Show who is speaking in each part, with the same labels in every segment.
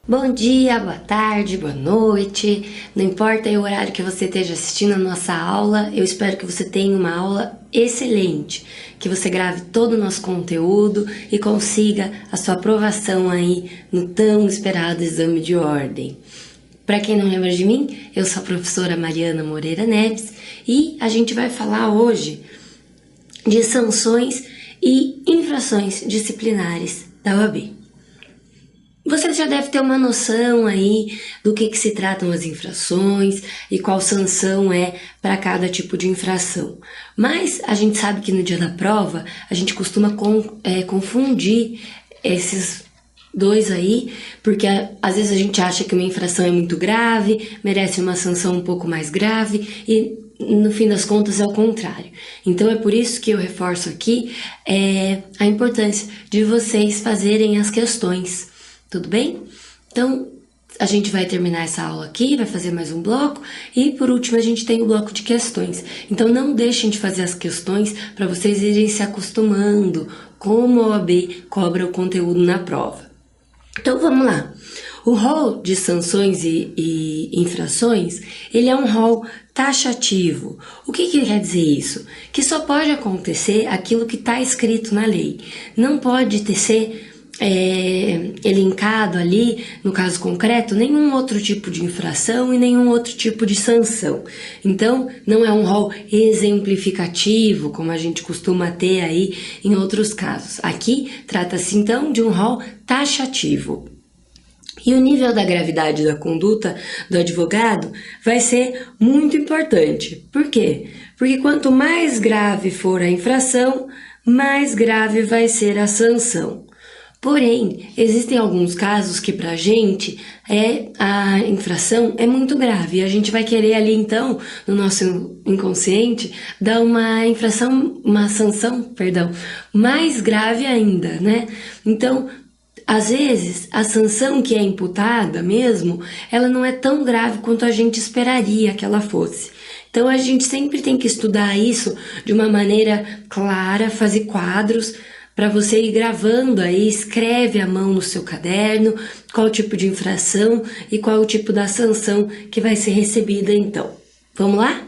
Speaker 1: Bom dia, boa tarde, boa noite, não importa aí o horário que você esteja assistindo a nossa aula, eu espero que você tenha uma aula excelente, que você grave todo o nosso conteúdo e consiga a sua aprovação aí no tão esperado exame de ordem. Para quem não lembra de mim, eu sou a professora Mariana Moreira Neves e a gente vai falar hoje de sanções e infrações disciplinares da OAB. Você já deve ter uma noção aí do que se tratam as infrações e qual sanção é para cada tipo de infração. Mas a gente sabe que no dia da prova a gente costuma confundir esses dois aí, porque às vezes a gente acha que uma infração é muito grave, merece uma sanção um pouco mais grave e no fim das contas é o contrário. Então é por isso que eu reforço aqui a importância de vocês fazerem as questões. Tudo bem? Então, a gente vai terminar essa aula aqui, vai fazer mais um bloco e, por último, a gente tem o bloco de questões. Então, não deixem de fazer as questões para vocês irem se acostumando como a OAB cobra o conteúdo na prova. Então, vamos lá. O rol de sanções e infrações, ele é um rol taxativo. O que quer dizer isso? Que só pode acontecer aquilo que está escrito na lei. Não pode ser elencado ali, no caso concreto, nenhum outro tipo de infração e nenhum outro tipo de sanção. Então, não é um rol exemplificativo, como a gente costuma ter aí em outros casos. Aqui, trata-se então de um rol taxativo. E o nível da gravidade da conduta do advogado vai ser muito importante. Por quê? Porque quanto mais grave for a infração, mais grave vai ser a sanção. Porém, existem alguns casos que pra gente a infração é muito grave e a gente vai querer ali então, no nosso inconsciente, dar uma sanção, mais grave ainda, né? Então, às vezes, a sanção que é imputada mesmo, ela não é tão grave quanto a gente esperaria que ela fosse. Então, a gente sempre tem que estudar isso de uma maneira clara, fazer quadros, para você ir gravando aí, escreve à mão no seu caderno qual o tipo de infração e qual o tipo da sanção que vai ser recebida então. Vamos lá?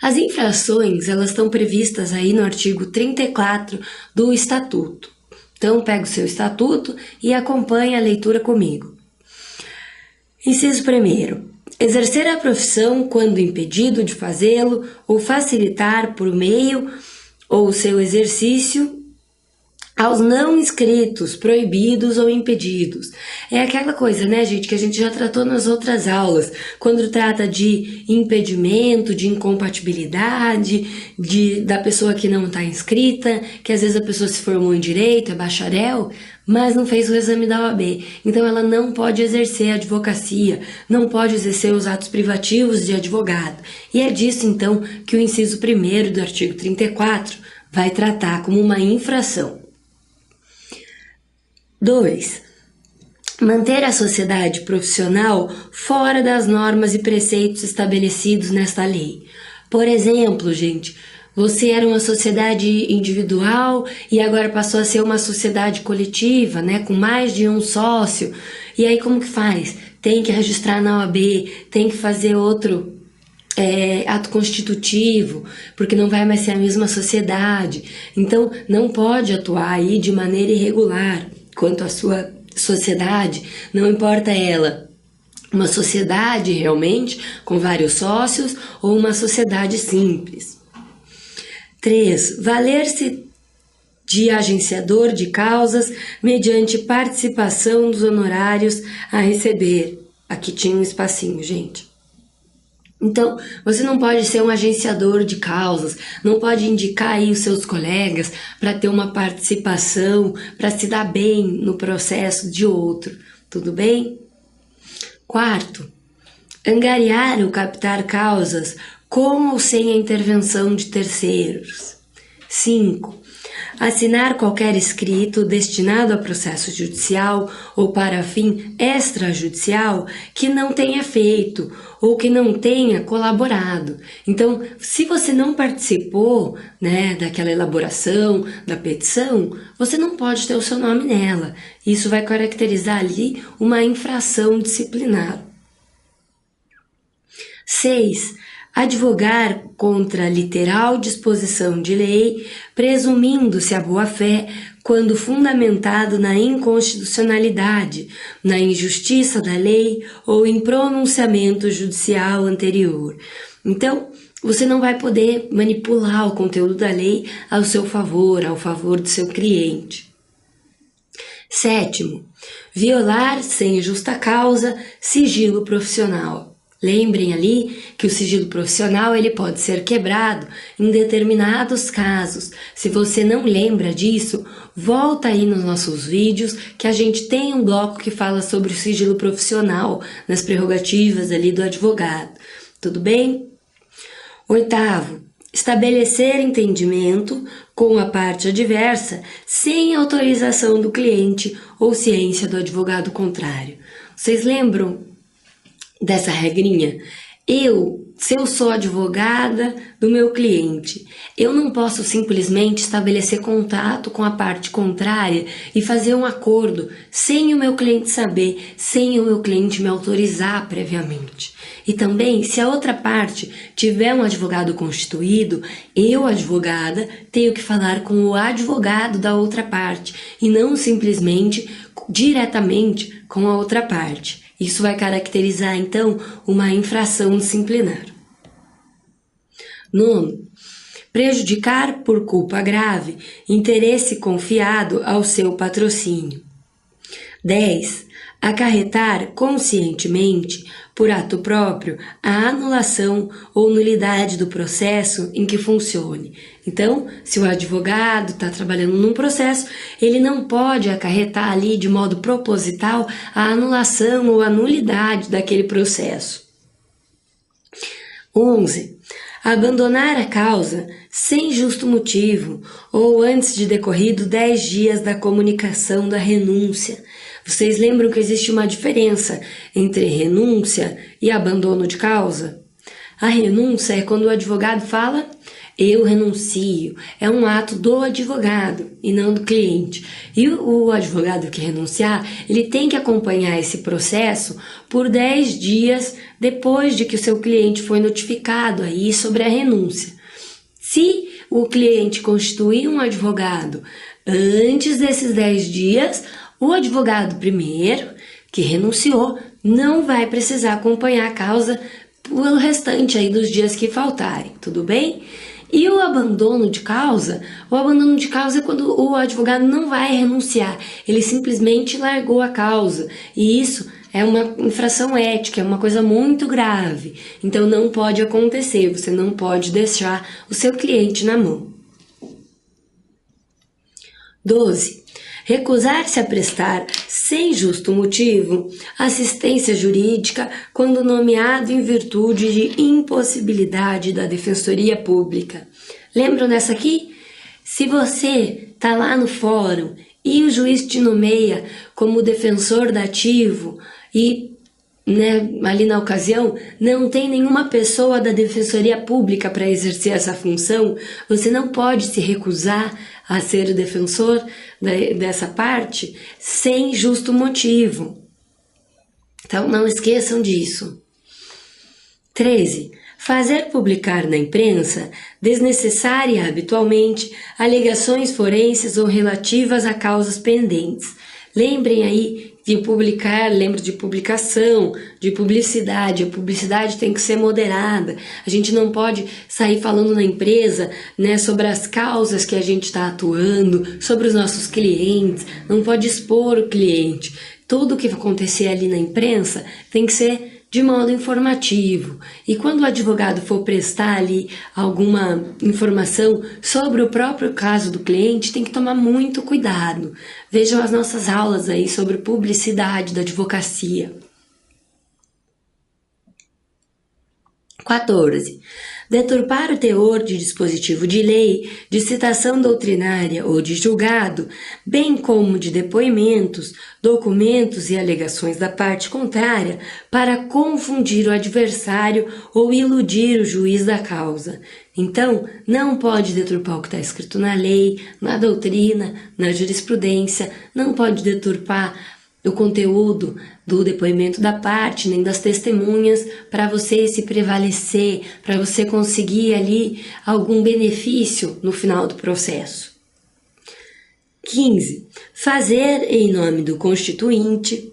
Speaker 1: As infrações, elas estão previstas aí no artigo 34 do Estatuto. Então, pega o seu Estatuto e acompanhe a leitura comigo. Inciso 1º. Exercer a profissão quando impedido de fazê-lo ou facilitar por meio ou seu exercício aos não inscritos, proibidos ou impedidos. É aquela coisa, né, gente, que a gente já tratou nas outras aulas, quando trata de impedimento, de incompatibilidade, da pessoa que não está inscrita, que às vezes a pessoa se formou em direito, é bacharel, mas não fez o exame da OAB. Então ela não pode exercer a advocacia, não pode exercer os atos privativos de advogado. E é disso, então, que o inciso 1º do artigo 34 vai tratar como uma infração. 2. Manter a sociedade profissional fora das normas e preceitos estabelecidos nesta lei. Por exemplo, gente, você era uma sociedade individual e agora passou a ser uma sociedade coletiva, né, com mais de um sócio. E aí como que faz? Tem que registrar na OAB, tem que fazer outro ato constitutivo, porque não vai mais ser a mesma sociedade. Então, não pode atuar aí de maneira irregular quanto à sua sociedade, não importa ela, uma sociedade realmente com vários sócios ou uma sociedade simples. 3. Valer-se de agenciador de causas mediante participação dos honorários a receber. Aqui tinha um espacinho, gente. Então, você não pode ser um agenciador de causas, não pode indicar aí os seus colegas para ter uma participação, para se dar bem no processo de outro, tudo bem? 4. Angariar ou captar causas com ou sem a intervenção de terceiros. 5. Assinar qualquer escrito destinado a processo judicial ou para fim extrajudicial que não tenha feito ou que não tenha colaborado. Então, se você não participou, daquela elaboração, da petição, você não pode ter o seu nome nela. Isso vai caracterizar ali uma infração disciplinar. 6. Advogar contra a literal disposição de lei, presumindo-se a boa-fé, quando fundamentado na inconstitucionalidade, na injustiça da lei ou em pronunciamento judicial anterior. Então, você não vai poder manipular o conteúdo da lei ao seu favor, ao favor do seu cliente. 7. Violar, sem justa causa, sigilo profissional. Lembrem ali que o sigilo profissional ele pode ser quebrado em determinados casos. Se você não lembra disso, volta aí nos nossos vídeos que a gente tem um bloco que fala sobre o sigilo profissional nas prerrogativas ali do advogado. Tudo bem? 8. Estabelecer entendimento com a parte adversa sem autorização do cliente ou ciência do advogado contrário. Vocês lembram dessa regrinha? Se eu sou advogada do meu cliente, eu não posso simplesmente estabelecer contato com a parte contrária e fazer um acordo sem o meu cliente saber, sem o meu cliente me autorizar previamente. E também, se a outra parte tiver um advogado constituído, eu, advogada, tenho que falar com o advogado da outra parte e não simplesmente diretamente com a outra parte. Isso vai caracterizar, então, uma infração disciplinar. 9. Prejudicar por culpa grave interesse confiado ao seu patrocínio. 10. Acarretar conscientemente, por ato próprio, a anulação ou nulidade do processo em que funcione. Então, se o advogado está trabalhando num processo, ele não pode acarretar ali de modo proposital a anulação ou a nulidade daquele processo. 11. Abandonar a causa sem justo motivo ou antes de decorrido 10 dias da comunicação da renúncia. Vocês lembram que existe uma diferença entre renúncia e abandono de causa? A renúncia é quando o advogado fala, eu renuncio. É um ato do advogado e não do cliente. E o advogado que renunciar, ele tem que acompanhar esse processo por 10 dias depois de que o seu cliente foi notificado aí sobre a renúncia. Se o cliente constituir um advogado antes desses 10 dias, o advogado primeiro, que renunciou, não vai precisar acompanhar a causa pelo restante aí dos dias que faltarem, tudo bem? E o abandono de causa? O abandono de causa é quando o advogado não vai renunciar, ele simplesmente largou a causa. E isso é uma infração ética, é uma coisa muito grave. Então não pode acontecer, você não pode deixar o seu cliente na mão. 12. Recusar-se a prestar, sem justo motivo, assistência jurídica quando nomeado em virtude de impossibilidade da Defensoria Pública. Lembram dessa aqui? Se você está lá no fórum e o juiz te nomeia como defensor dativo e ali na ocasião não tem nenhuma pessoa da Defensoria Pública para exercer essa função, você não pode se recusar a ser o defensor dessa parte sem justo motivo. Então não esqueçam disso. 13. Fazer publicar na imprensa, desnecessária e habitualmente, alegações forenses ou relativas a causas pendentes. Lembrem aí de publicar, lembro de publicação, de publicidade. A publicidade tem que ser moderada. A gente não pode sair falando na empresa, sobre as causas que a gente está atuando, sobre os nossos clientes. Não pode expor o cliente. Tudo que acontecer ali na imprensa tem que ser de modo informativo. E quando o advogado for prestar ali alguma informação sobre o próprio caso do cliente, tem que tomar muito cuidado. Vejam as nossas aulas aí sobre publicidade da advocacia. 14. Deturpar o teor de dispositivo de lei, de citação doutrinária ou de julgado, bem como de depoimentos, documentos e alegações da parte contrária, para confundir o adversário ou iludir o juiz da causa. Então, não pode deturpar o que está escrito na lei, na doutrina, na jurisprudência, não pode deturpar o conteúdo do depoimento da parte, nem das testemunhas, para você se prevalecer, para você conseguir ali algum benefício no final do processo. 15. Fazer em nome do constituinte,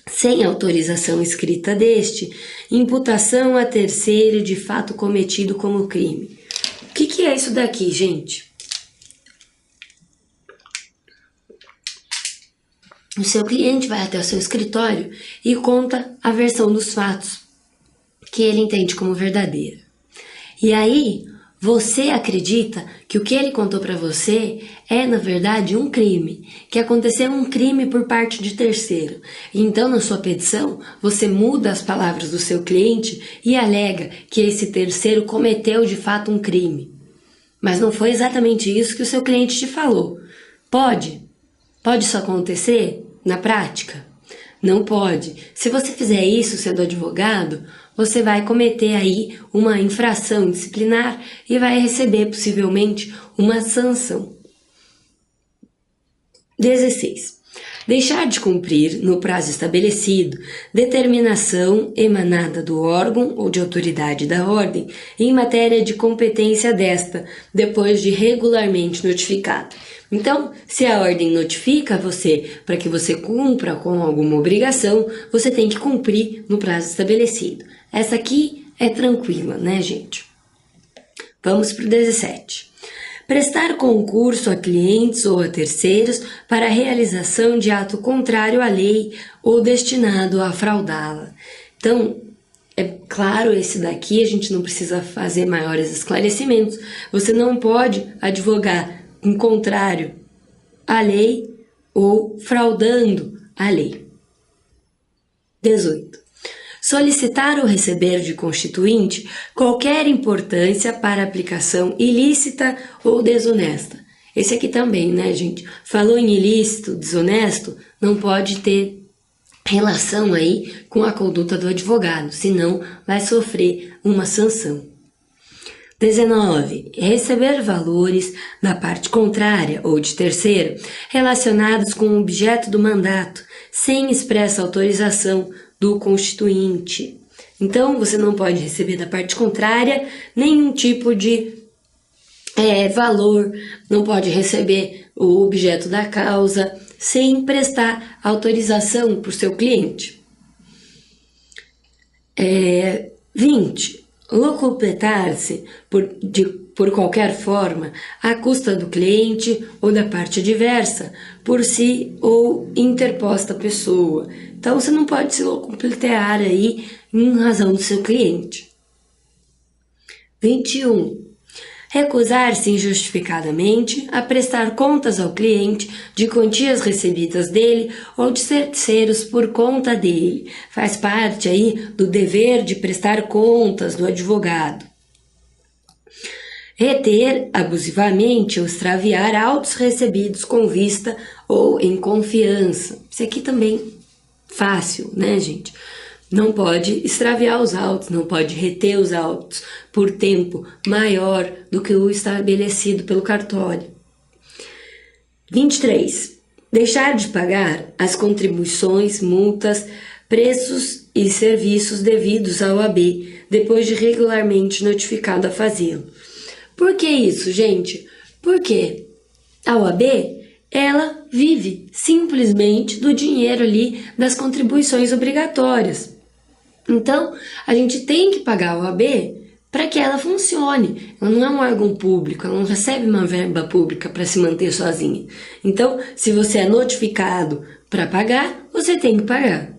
Speaker 1: sem autorização escrita deste, imputação a terceiro de fato cometido como crime. O que é isso daqui, gente? O seu cliente vai até o seu escritório e conta a versão dos fatos que ele entende como verdadeira. E aí, você acredita que o que ele contou para você é, na verdade, um crime, que aconteceu um crime por parte de terceiro. Então, na sua petição, você muda as palavras do seu cliente e alega que esse terceiro cometeu de fato um crime. Mas não foi exatamente isso que o seu cliente te falou. Pode? Pode isso acontecer na prática? Não pode. Se você fizer isso sendo advogado, você vai cometer aí uma infração disciplinar e vai receber possivelmente uma sanção. 16. Deixar de cumprir, no prazo estabelecido, determinação emanada do órgão ou de autoridade da ordem em matéria de competência desta, depois de regularmente notificado. Então, se a ordem notifica você para que você cumpra com alguma obrigação, você tem que cumprir no prazo estabelecido. Essa aqui é tranquila, né, gente? Vamos para o 17. Prestar concurso a clientes ou a terceiros para a realização de ato contrário à lei ou destinado a fraudá-la. Então, é claro, esse daqui a gente não precisa fazer maiores esclarecimentos. Você não pode advogar em contrário à lei ou fraudando a lei. 18. Solicitar ou receber de constituinte qualquer importância para aplicação ilícita ou desonesta. Esse aqui também, né, gente? Falou em ilícito, desonesto, não pode ter relação aí com a conduta do advogado, senão vai sofrer uma sanção. 19. Receber valores da parte contrária ou de terceiro relacionados com o objeto do mandato, sem expressa autorização do constituinte. Então, você não pode receber da parte contrária nenhum tipo de valor, não pode receber o objeto da causa sem prestar autorização para o seu cliente. 20. Locupletar-se por qualquer forma à custa do cliente ou da parte adversa, por si ou interposta pessoa. Então, você não pode se locupletar aí em razão do seu cliente. 21. Recusar-se injustificadamente a prestar contas ao cliente de quantias recebidas dele ou de terceiros por conta dele. Faz parte aí do dever de prestar contas do advogado. Reter abusivamente ou extraviar autos recebidos com vista ou em confiança. Isso aqui também fácil, né, gente? Não pode extraviar os autos, não pode reter os autos por tempo maior do que o estabelecido pelo cartório. 23. Deixar de pagar as contribuições, multas, preços e serviços devidos ao AB, depois de regularmente notificado a fazê-lo. Por que isso, gente? Porque a OAB, ela vive simplesmente do dinheiro ali das contribuições obrigatórias. Então, a gente tem que pagar a OAB para que ela funcione. Ela não é um órgão público, ela não recebe uma verba pública para se manter sozinha. Então, se você é notificado para pagar, você tem que pagar.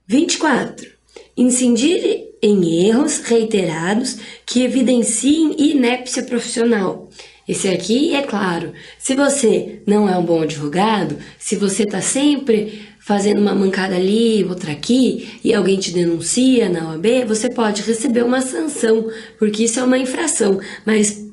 Speaker 1: 24. Incidir em erros reiterados que evidenciem inépcia profissional. Esse aqui, é claro, se você não é um bom advogado, se você está sempre fazendo uma mancada ali, outra aqui, e alguém te denuncia na OAB, você pode receber uma sanção, porque isso é uma infração. Mas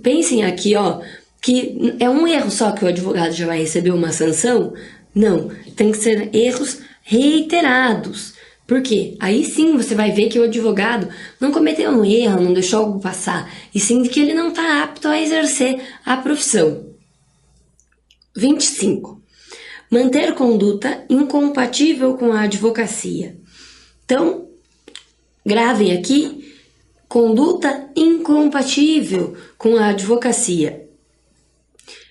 Speaker 1: pensem aqui, ó, que é um erro só que o advogado já vai receber uma sanção? Não, tem que ser erros reiterados. Por quê? Aí sim você vai ver que o advogado não cometeu um erro, não deixou algo passar, e sim que ele não está apto a exercer a profissão. 25. Manter conduta incompatível com a advocacia. Então, gravem aqui, conduta incompatível com a advocacia.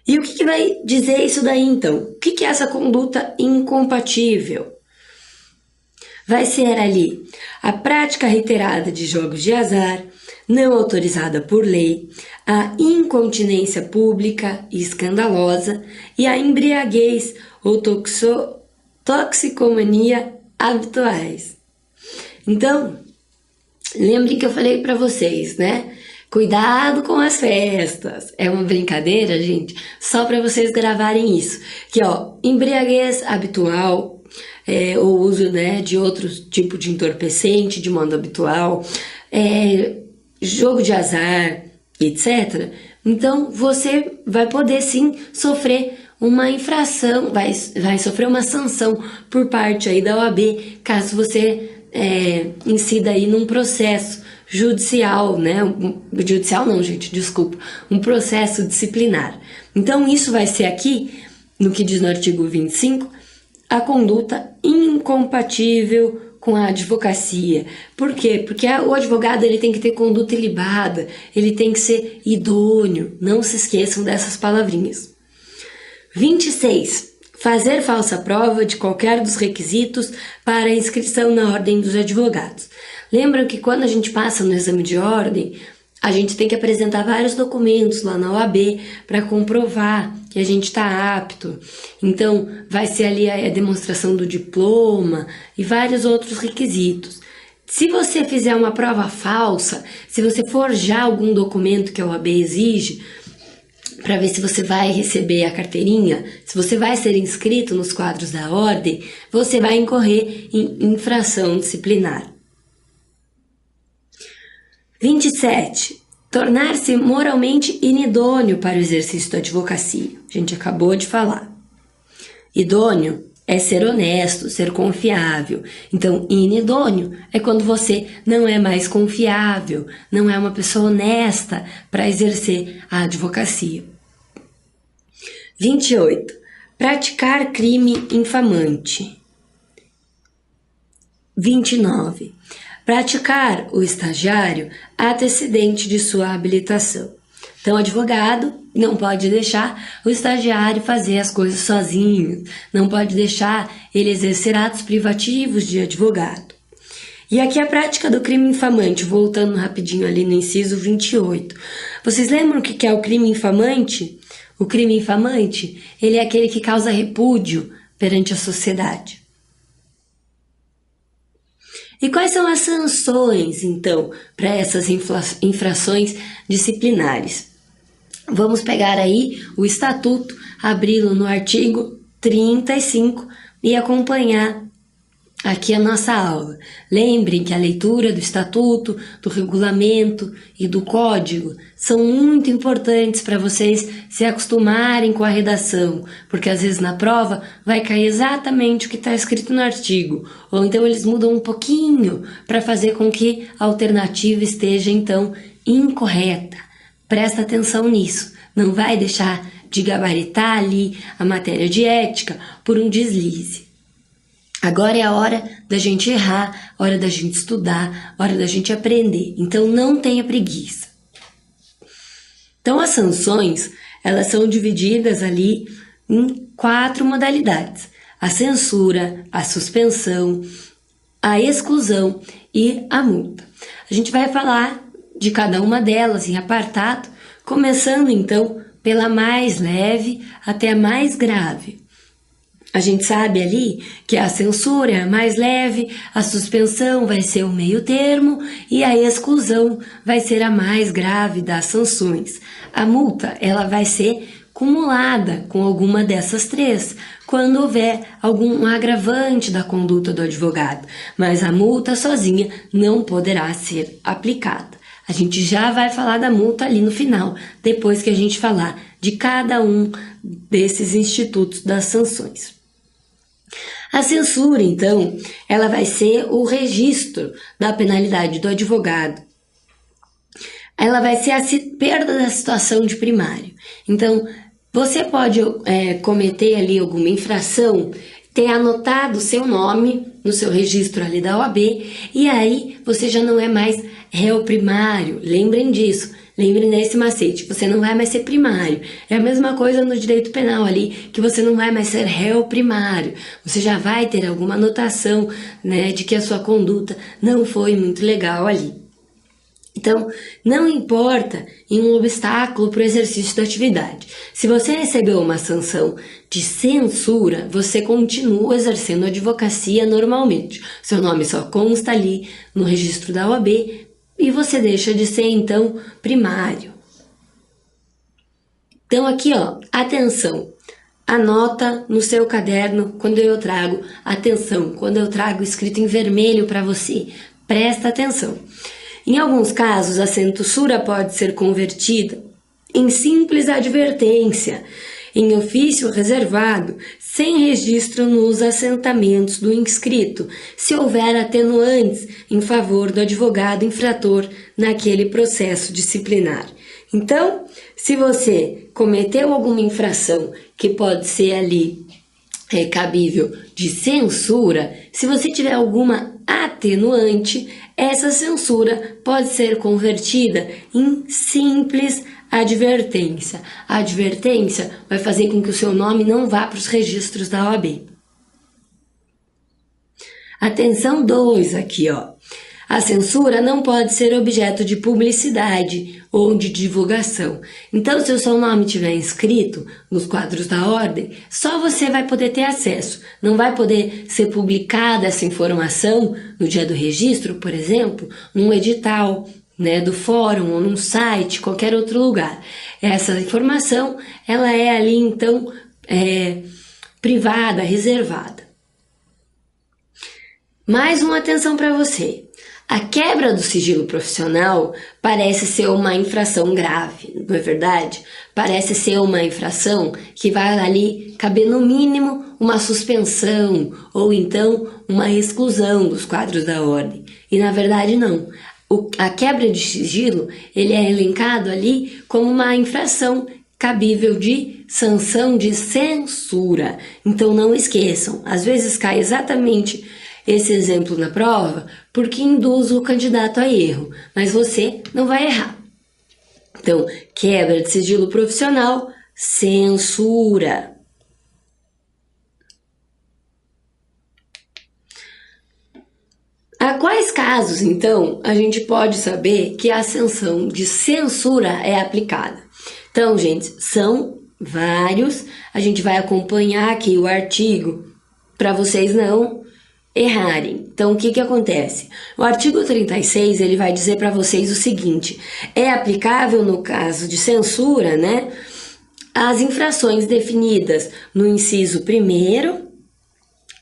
Speaker 1: E o que vai dizer isso daí então? O que é essa conduta incompatível? Vai ser ali a prática reiterada de jogos de azar, não autorizada por lei, a incontinência pública e escandalosa e a embriaguez ou toxicomania habituais. Então, lembrem que eu falei para vocês, né? Cuidado com as festas. É uma brincadeira, gente, só para vocês gravarem isso. Que, ó, embriaguez habitual, o uso, né, de outros tipos de entorpecente de modo habitual, jogo de azar, etc. Então, você vai poder sim sofrer uma infração, vai sofrer uma sanção por parte aí da OAB, caso você incida aí num processo judicial, né? Judicial não, gente, desculpa. Um processo disciplinar. Então, isso vai ser aqui, no que diz no artigo 25, a conduta incompatível com a advocacia. Por quê? Porque o advogado ele tem que ter conduta ilibada, ele tem que ser idôneo. Não se esqueçam dessas palavrinhas. 26. Fazer falsa prova de qualquer dos requisitos para a inscrição na ordem dos advogados. Lembram que quando a gente passa no exame de ordem, a gente tem que apresentar vários documentos lá na OAB para comprovar que a gente está apto. Então, vai ser ali a demonstração do diploma e vários outros requisitos. Se você fizer uma prova falsa, se você forjar algum documento que a OAB exige, para ver se você vai receber a carteirinha, se você vai ser inscrito nos quadros da ordem, você vai incorrer em infração disciplinar. 27. Tornar-se moralmente inidôneo para o exercício da advocacia. A gente acabou de falar. Idôneo é ser honesto, ser confiável. Então, inidôneo é quando você não é mais confiável, não é uma pessoa honesta para exercer a advocacia. 28. Praticar crime infamante. 29. Praticar o estagiário antecedente de sua habilitação. Então, o advogado não pode deixar o estagiário fazer as coisas sozinho, não pode deixar ele exercer atos privativos de advogado. E aqui a prática do crime infamante, voltando rapidinho ali no inciso 28. Vocês lembram o que é o crime infamante? O crime infamante, ele é aquele que causa repúdio perante a sociedade. E quais são as sanções, então, para essas infrações disciplinares? Vamos pegar aí o estatuto, abri-lo no artigo 35 e acompanhar aqui a nossa aula. Lembrem que a leitura do estatuto, do regulamento e do código são muito importantes para vocês se acostumarem com a redação, porque às vezes na prova vai cair exatamente o que está escrito no artigo, ou então eles mudam um pouquinho para fazer com que a alternativa esteja então incorreta. Presta atenção nisso, não vai deixar de gabaritar ali a matéria de ética por um deslize. Agora é a hora da gente errar, hora da gente estudar, hora da gente aprender. Então, não tenha preguiça. Então, as sanções, elas são divididas ali em 4 modalidades. A censura, a suspensão, a exclusão e a multa. A gente vai falar de cada uma delas em apartado, começando, então, pela mais leve até a mais grave. A gente sabe ali que a censura é a mais leve, a suspensão vai ser o meio termo e a exclusão vai ser a mais grave das sanções. A multa, ela vai ser cumulada com alguma dessas três, quando houver algum agravante da conduta do advogado, mas a multa sozinha não poderá ser aplicada. A gente já vai falar da multa ali no final, depois que a gente falar de cada um desses institutos das sanções. A censura, então, ela vai ser o registro da penalidade do advogado. Ela vai ser a perda da situação de primário. Então, você pode cometer ali alguma infração, ter anotado o seu nome no seu registro ali da OAB, e aí você já não é mais réu primário. Lembrem disso. Lembrem desse macete, você não vai mais ser primário. É a mesma coisa no direito penal ali, que você não vai mais ser réu primário. Você já vai ter alguma anotação, né, de que a sua conduta não foi muito legal ali. Então, não importa em um obstáculo para o exercício da atividade. Se você recebeu uma sanção de censura, você continua exercendo a advocacia normalmente. Seu nome só consta ali no registro da OAB, e você deixa de ser, então, primário. Então, aqui, ó, atenção. Anota no seu caderno quando eu trago atenção, quando eu trago escrito em vermelho para você. Presta atenção. Em alguns casos, a censura pode ser convertida em simples advertência, em ofício reservado, sem registro nos assentamentos do inscrito, se houver atenuantes em favor do advogado infrator naquele processo disciplinar. Então, se você cometeu alguma infração que pode ser ali cabível de censura, se você tiver alguma atenuante, essa censura pode ser convertida em simples advertência. A advertência vai fazer com que o seu nome não vá para os registros da OAB. Atenção 2 aqui, ó. A censura não pode ser objeto de publicidade ou de divulgação. Então, se o seu nome estiver inscrito nos quadros da ordem, só você vai poder ter acesso. Não vai poder ser publicada essa informação no dia do registro, por exemplo, num edital, né, do fórum ou num site, qualquer outro lugar. Essa informação, ela é ali, então, privada, reservada. Mais uma atenção para você. A quebra do sigilo profissional parece ser uma infração grave, não é verdade? Parece ser uma infração que vai ali caber no mínimo uma suspensão ou então uma exclusão dos quadros da ordem. E na verdade não. A quebra de sigilo, ele é elencado ali como uma infração cabível de sanção de censura. Então não esqueçam, às vezes cai exatamente esse exemplo na prova porque induz o candidato a erro, mas você não vai errar. Então, quebra de sigilo profissional, censura. A quais casos, então, a gente pode saber que a sanção de censura é aplicada? Então, gente, são vários. A gente vai acompanhar aqui o artigo para vocês não errarem. Então, o que acontece? O artigo 36, ele vai dizer para vocês o seguinte: é aplicável no caso de censura, né, as infrações definidas no inciso 1º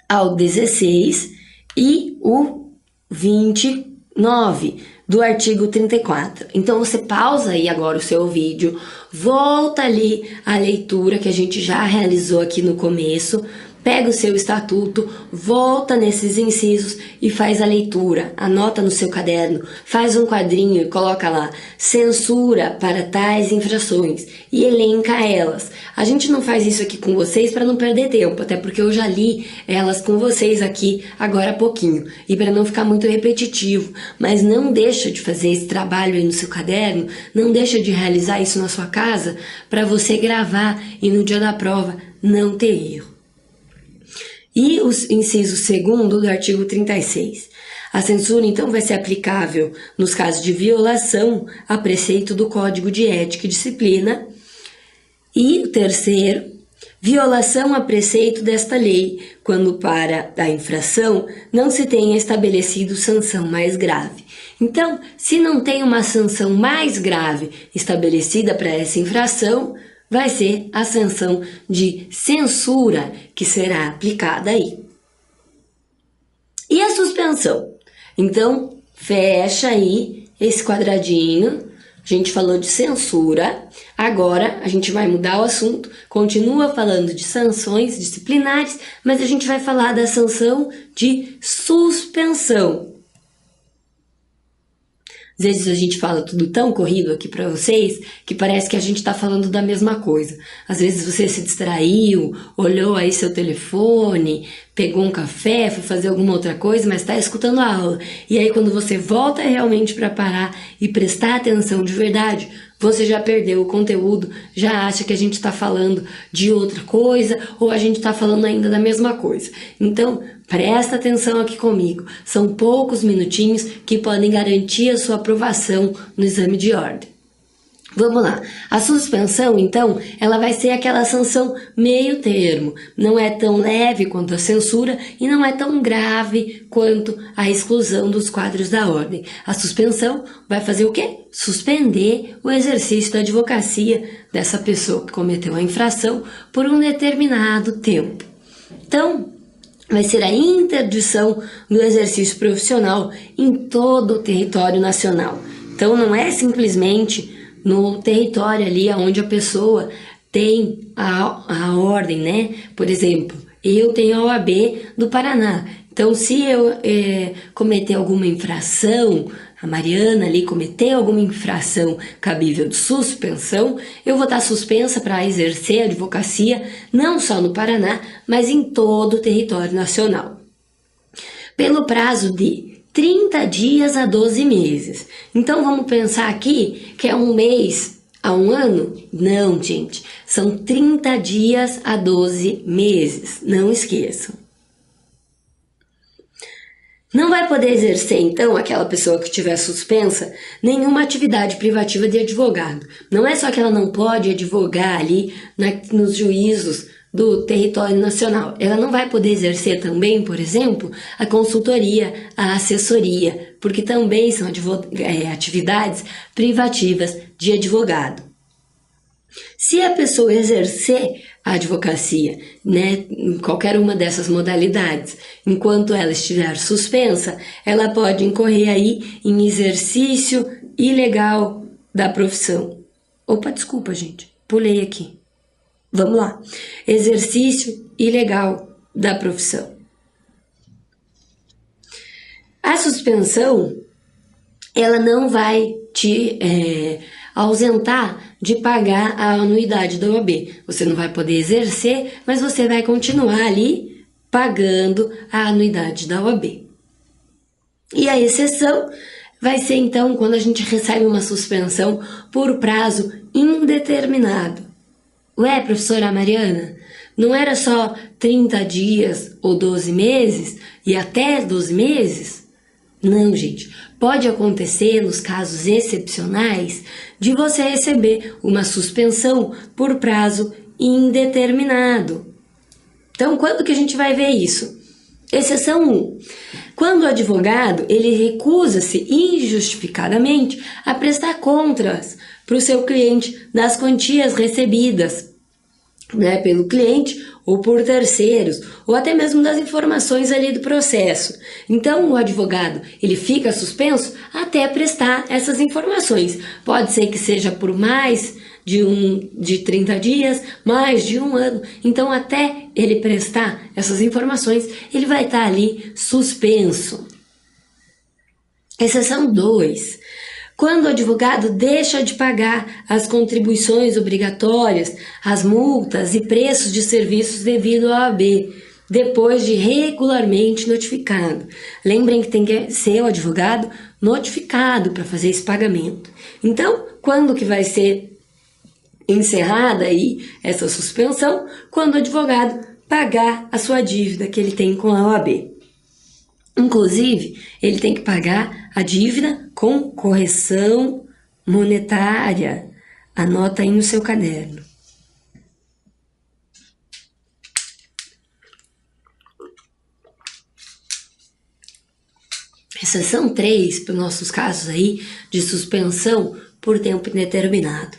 Speaker 1: ao 16 e o 29 do artigo 34. Então, você pausa aí agora o seu vídeo, volta ali a leitura que a gente já realizou aqui no começo, pega o seu estatuto, volta nesses incisos e faz a leitura. Anota no seu caderno, faz um quadrinho e coloca lá censura para tais infrações e elenca elas. A gente não faz isso aqui com vocês para não perder tempo, até porque eu já li elas com vocês aqui agora há pouquinho e para não ficar muito repetitivo. Mas não deixa de fazer esse trabalho aí no seu caderno, não deixa de realizar isso na sua casa para você gravar e no dia da prova não ter erro. E o inciso 2º do artigo 36. A censura, então, vai ser aplicável nos casos de violação a preceito do Código de Ética e Disciplina. E o terceiro, Violação a preceito desta lei, quando para a infração não se tenha estabelecido sanção mais grave. Então, se não tem uma sanção mais grave estabelecida para essa infração, vai ser a sanção de censura que será aplicada aí. E a suspensão? Então, fecha aí esse quadradinho. A gente falou de censura, agora a gente vai mudar o assunto, continua falando de sanções disciplinares, mas a gente vai falar da sanção de suspensão. Às vezes a gente fala tudo tão corrido aqui para vocês que parece que a gente está falando da mesma coisa. Às vezes você se distraiu, olhou aí seu telefone, pegou um café, foi fazer alguma outra coisa, mas está escutando a aula. E aí quando você volta realmente para parar e prestar atenção de verdade, você já perdeu o conteúdo, já acha que a gente está falando de outra coisa ou a gente está falando ainda da mesma coisa. Então, presta atenção aqui comigo. São poucos minutinhos que podem garantir a sua aprovação no exame de ordem. Vamos lá. A suspensão, então, ela vai ser aquela sanção meio termo. Não é tão leve quanto a censura e não é tão grave quanto a exclusão dos quadros da ordem. A suspensão vai fazer o quê? Suspender o exercício da advocacia dessa pessoa que cometeu a infração por um determinado tempo. Então, vai ser a interdição do exercício profissional em todo o território nacional. Então, não é simplesmente no território ali onde a pessoa tem a ordem, né? Por exemplo, eu tenho a OAB do Paraná. Então, se eu cometer alguma infração, a Mariana ali cometer alguma infração cabível de suspensão, eu vou estar suspensa para exercer a advocacia não só no Paraná, mas em todo o território nacional. Pelo prazo de 30 dias a 12 meses. Então, vamos pensar aqui que é um mês a um ano? Não, gente. São 30 dias a 12 meses. Não esqueçam. Não vai poder exercer, então, aquela pessoa que estiver suspensa, nenhuma atividade privativa de advogado. Não é só que ela não pode advogar ali nos juízos do território nacional. Ela não vai poder exercer também, por exemplo, a consultoria, a assessoria, porque também são atividades privativas de advogado. Se a pessoa exercer a advocacia, né, em qualquer uma dessas modalidades, enquanto ela estiver suspensa, ela pode incorrer aí em exercício ilegal da profissão. Opa, desculpa, gente, pulei aqui. Vamos lá. Exercício ilegal da profissão. A suspensão, ela não vai te ausentar de pagar a anuidade da OAB. Você não vai poder exercer, mas você vai continuar ali pagando a anuidade da OAB. E a exceção vai ser, então, quando a gente recebe uma suspensão por prazo indeterminado. Ué, professora Mariana, não era só 30 dias ou 12 meses e até 12 meses? Não, gente. Pode acontecer, nos casos excepcionais, de você receber uma suspensão por prazo indeterminado. Então, quando que a gente vai ver isso? Exceção 1. Quando o advogado ele recusa-se injustificadamente a prestar contas para o seu cliente das quantias recebidas, né, pelo cliente ou por terceiros, ou até mesmo das informações ali do processo. Então, o advogado, ele fica suspenso até prestar essas informações. Pode ser que seja por mais de 30 dias, mais de um ano. Então, até ele prestar essas informações, ele vai estar ali suspenso. Exceção 2. Quando o advogado deixa de pagar as contribuições obrigatórias, as multas e preços de serviços devido à OAB, depois de regularmente notificado. Lembrem que tem que ser o advogado notificado para fazer esse pagamento. Então, quando que vai ser encerrada aí essa suspensão? Quando o advogado pagar a sua dívida que ele tem com a OAB. Inclusive, ele tem que pagar a dívida com correção monetária. Anota aí no seu caderno. Exceção 3 para os nossos casos aí de suspensão por tempo indeterminado.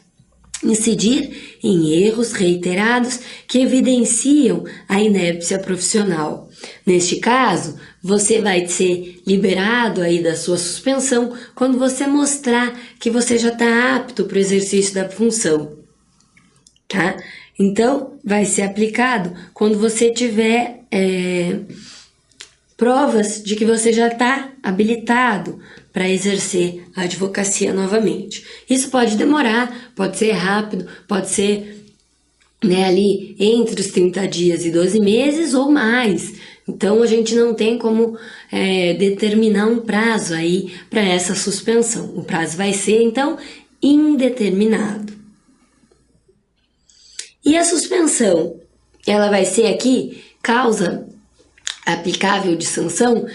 Speaker 1: Incidir em erros reiterados que evidenciam a inépcia profissional. Neste caso, você vai ser liberado aí da sua suspensão quando você mostrar que você já está apto para o exercício da função, tá? Então, vai ser aplicado quando você tiver provas de que você já está habilitado para exercer a advocacia novamente. Isso pode demorar, pode ser rápido, pode ser ali entre os 30 dias e 12 meses ou mais. Então, a gente não tem como determinar um prazo aí para essa suspensão. O prazo vai ser, então, indeterminado. E a suspensão, ela vai ser aqui causa aplicável de sanção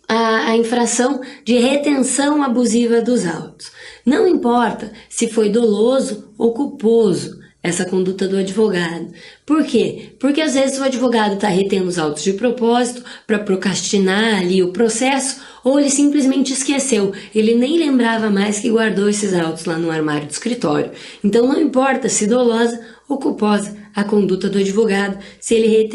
Speaker 1: a infração de retenção abusiva dos autos. Não importa se foi doloso ou culposo essa conduta do advogado. Por quê? Porque às vezes o advogado está retendo os autos de propósito para procrastinar ali o processo, ou ele simplesmente esqueceu, ele nem lembrava mais que guardou esses autos lá no armário do escritório. Então não importa se dolosa ou culposa a conduta do advogado, se ele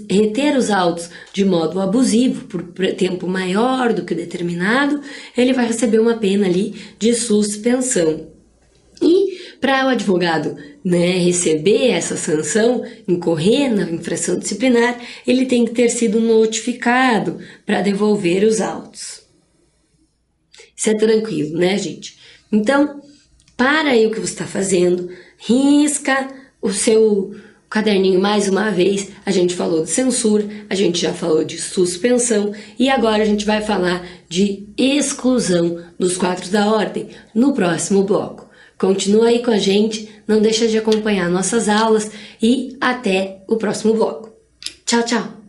Speaker 1: reter os autos de modo abusivo por tempo maior do que o determinado, ele vai receber uma pena ali de suspensão. E para o advogado receber essa sanção, incorrer na infração disciplinar, ele tem que ter sido notificado para devolver os autos. Isso é tranquilo, né, gente? Então, para aí o que você está fazendo, risca o seu caderninho mais uma vez. A gente falou de censura, a gente já falou de suspensão e agora a gente vai falar de exclusão dos quadros da ordem no próximo bloco. Continua aí com a gente, não deixa de acompanhar nossas aulas e até o próximo bloco. Tchau, tchau!